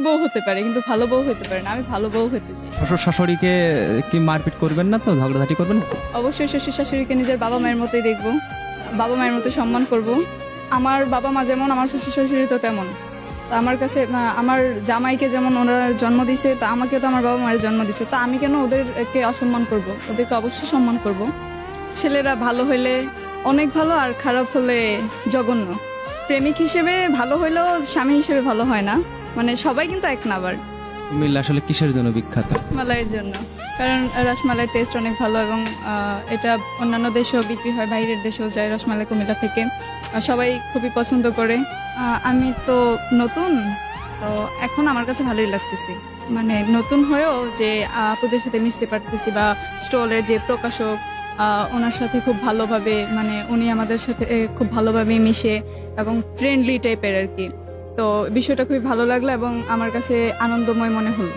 বউ হতে পারে, কিন্তু ভালো বউ হতে পারে না। আমি ভালো বউ হতে চাই। শ্বশুর শাশুড়িকে কি মারপিট করবেন না তো, ঝগড়াঝাটি করবেন না? অবশ্যই শ্বশুর শাশুড়িকে নিজের বাবা মায়ের মতোই দেখবো, বাবা মায়ের মতো সম্মান করব। আমার বাবা মা যেমন, আমার শ্বশুর শাশুড়ি তো তেমন। তো আমার কাছে আমার জামাইকে যেমন ওনারা জন্ম দিছে, তা আমাকে তো আমার বাবা মায়ের জন্ম দিছে, তো আমি কেন ওদেরকে অসম্মান করব? ওদেরকে অবশ্যই সম্মান করব। ছেলেরা ভালো হইলে অনেক ভালো, আর খারাপ হলে জঘন্য। প্রেমিক হিসেবে ভালো হইলেও স্বামী হিসেবে ভালো হয় না, মানে সবাই কিন্তু এক না। আবার কুমিল্লা আসলে কিসের জন্য বিখ্যাত? রসমালাইয়ের জন্য, কারণ রসমালাইয়ের টেস্ট অনেক ভালো, এবং এটা অন্যান্য দেশেও বিক্রি হয়, বাইরের দেশেও যায় রসমালাই কুমিল্লা থেকে। সবাই খুবই পছন্দ করে। আমি তো নতুন, তো এখন আমার কাছে ভালোই লাগতেছে, মানে নতুন হয়েও যে আপুদের সাথে মিশতে পারতেছি, বা স্টলের যে প্রকাশক ওনার সাথে খুব ভালোভাবে, মানে উনি আমাদের সাথে খুব ভালোভাবে মিশে এবং ফ্রেন্ডলি টাইপের আর কি। তো বিষয়টা খুবই ভালো লাগলো এবং আমার কাছে আনন্দময় মনে হলো।